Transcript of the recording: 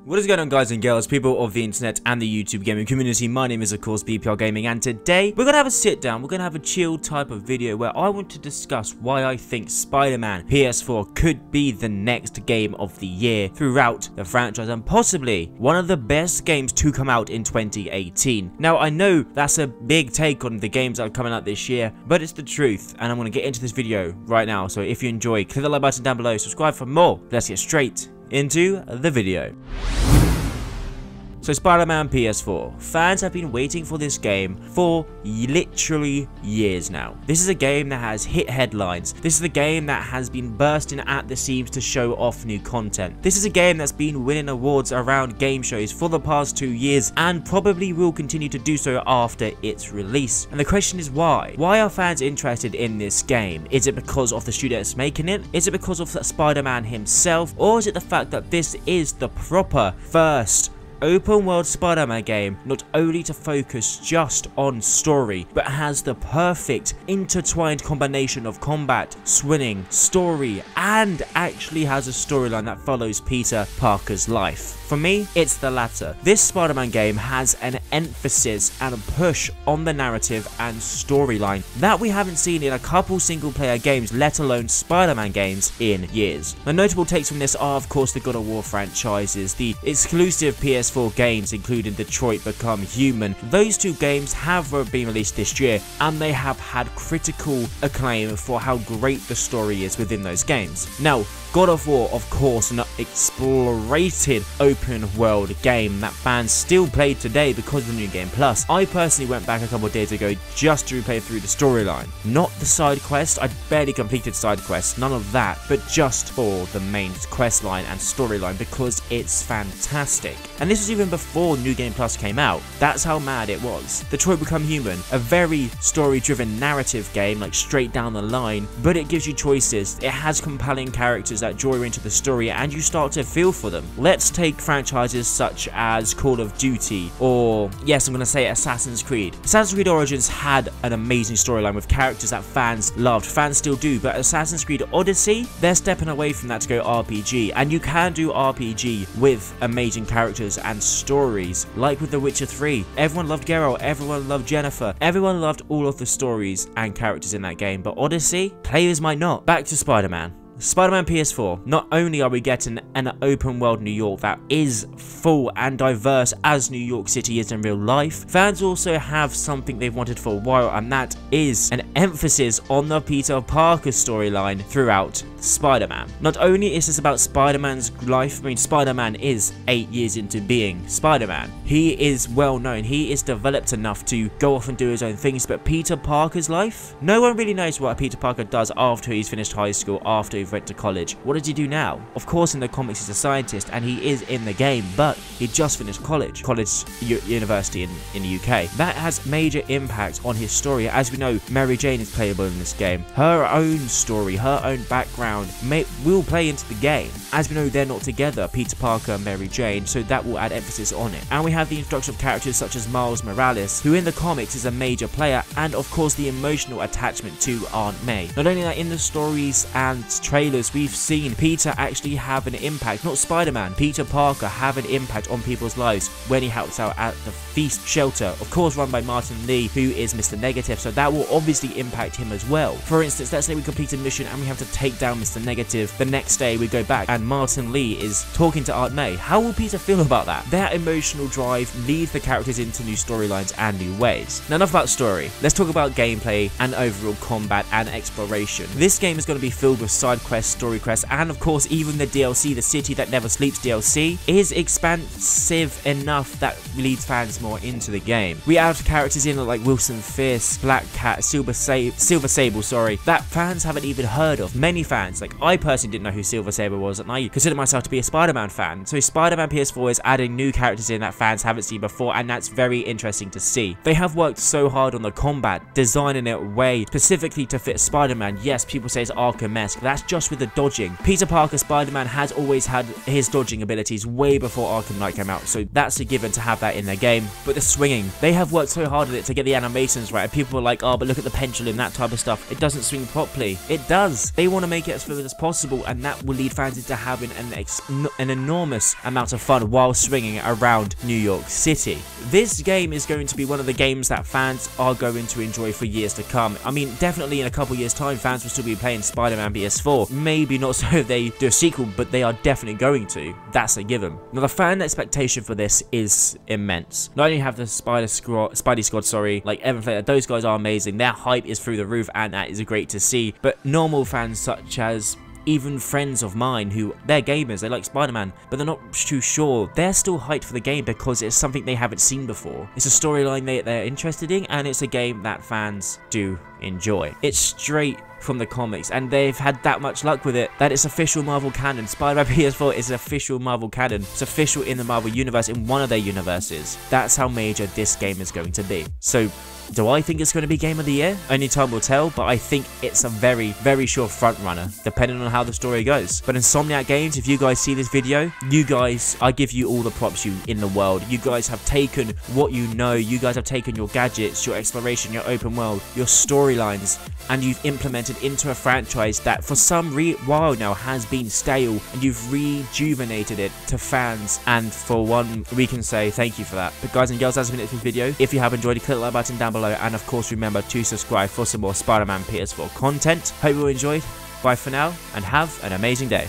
What is going on, guys and girls, people of the internet and the YouTube gaming community? My name is of course BPRGaming, and today we're gonna have a sit down, we're gonna have a chill type of video where I want to discuss why I think Spider-Man PS4 could be the next game of the year throughout the franchise and possibly one of the best games to come out in 2018. Now I know that's a big take on the games that are coming out this year, but it's the truth and I'm gonna get into this video right now. So if you enjoy, click the like button down below, subscribe for more. Let's get straight into the video. So Spider-Man PS4. Fans have been waiting for this game for literally years now. This is a game that has hit headlines. This is a game that has been bursting at the seams to show off new content. This is a game that's been winning awards around game shows for the past 2 years and probably will continue to do so after its release. And the question is why? Why are fans interested in this game? Is it because of the studio that's making it? Is it because of Spider-Man himself? Or is it the fact that this is the proper first open world Spider-Man game, not only to focus just on story, but has the perfect intertwined combination of combat, swinging, story, and actually has a storyline that follows Peter Parker's life? For me, it's the latter. This Spider-Man game has an emphasis and a push on the narrative and storyline that we haven't seen in a couple single-player games, let alone Spider-Man games, in years. The notable takes from this are, of course, the God of War franchises, the exclusive PS4 games including Detroit Become Human. Those two games have been released this year and they have had critical acclaim for how great the story is within those games. Now, God of War, of course, an explorated open world game that fans still play today because of the New Game Plus. I personally went back a couple of days ago just to play through the storyline. Not the side quest, I barely completed side quests, none of that, but just for the main quest line and storyline because it's fantastic. And this was even before New Game Plus came out. That's how mad it was. Detroit Become Human, a very story-driven narrative game, like straight down the line, but it gives you choices. It has compelling characters that draw you into the story and you start to feel for them. Let's take franchises such as Call of Duty or, yes, I'm going to say Assassin's Creed. Assassin's Creed Origins had an amazing storyline with characters that fans loved. Fans still do, but Assassin's Creed Odyssey, they're stepping away from that to go RPG, and you can do RPG with amazing characters and stories, like with The Witcher 3. Everyone loved Geralt, everyone loved Jennifer, everyone loved all of the stories and characters in that game, but Odyssey, players might not. Back to Spider-Man. Spider-Man PS4, not only are we getting an open world New York that is full and diverse as New York City is in real life, fans also have something they've wanted for a while, and that is an emphasis on the Peter Parker storyline throughout Spider-Man. Not only is this about Spider-Man's life, I mean Spider-Man is 8 years into being Spider-Man. He is well known, he is developed enough to go off and do his own things, but Peter Parker's life? No one really knows what Peter Parker does after he's finished high school, after he went to college. What does he do now? Of course in the comics he's a scientist and he is in the game, but he just finished college university in the UK. That has major impact on his story. As we know, Mary Jane is playable in this game. Her own story, her own background will play into the game. As we know, they're not together, Peter Parker and Mary Jane, so that will add emphasis on it. And we have the introduction of characters such as Miles Morales, who in the comics is a major player, and of course the emotional attachment to Aunt May. Not only that, in the stories and trailers we've seen Peter actually have an impact, not Spider-Man, Peter Parker have an impact on people's lives when he helps out at the Feast Shelter, of course run by Martin Lee, who is Mr. Negative, so that will obviously impact him as well. For instance, let's say we complete a mission and we have to take down Mr. Negative. The next day we go back and Martin Lee is talking to Aunt May. How will Peter feel about that? That emotional drive leads the characters into new storylines and new ways. Now enough about story. Let's talk about gameplay and overall combat and exploration. This game is going to be filled with side quests, story quests, and of course even the DLC, the City That Never Sleeps DLC, is expansive enough that leads fans more into the game. We have characters in like Wilson Fisk, Black Cat, Silver Sable, sorry, that fans haven't even heard of. Many fans, like I personally didn't know who Silver Sable was, and I consider myself to be a Spider-Man fan. So Spider-Man PS4 is adding new characters in that fans haven't seen before, and that's very interesting to see. They have worked so hard on the combat, designing it way specifically to fit Spider-Man. Yes, people say it's Arkham-esque. That's just with the dodging. Peter Parker Spider-Man has always had his dodging abilities way before Arkham Knight came out, so that's a given to have that in their game. But the swinging, they have worked so hard at it to get the animations right, and people are like, oh, but look at the pendulum, that type of stuff. It doesn't swing properly. It does. They want to make it as fluid as possible, and that will lead fans into having an enormous amount of fun while swinging around New York City. This game is going to be one of the games that fans are going to enjoy for years to come. I mean, definitely in a couple years time, fans will still be playing Spider-Man PS4. Maybe not so if they do a sequel, but they are definitely going to. That's a given. Now, the fan expectation for this is immense. Not only have the Spidey Squad, like Evan Flater, those guys are amazing. Their hype is through the roof, and that is great to see. But normal fans such as even friends of mine who, they're gamers, they like Spider-Man, but they're not too sure. They're still hyped for the game because it's something they haven't seen before. It's a storyline they're interested in, and it's a game that fans do enjoy. It's straight from the comics, and they've had that much luck with it that it's official Marvel canon. Spider-Man PS4 is official Marvel canon. It's official in the Marvel universe, in one of their universes. That's how major this game is going to be. So, do I think it's going to be Game of the Year? Only time will tell, but I think it's a very, very sure front runner, depending on how the story goes. But Insomniac Games, if you guys see this video, you guys, I give you all the props in the world. You guys have taken what you know, you guys have taken your gadgets, your exploration, your open world, your storylines, and you've implemented into a franchise that for some while now has been stale, and you've rejuvenated it to fans, and for one, we can say thank you for that. But guys and girls, that's been it for this video. If you have enjoyed it, click the like button down below, and of course remember to subscribe for some more Spider-Man PS4 content. Hope you all enjoyed. Bye for now, and have an amazing day.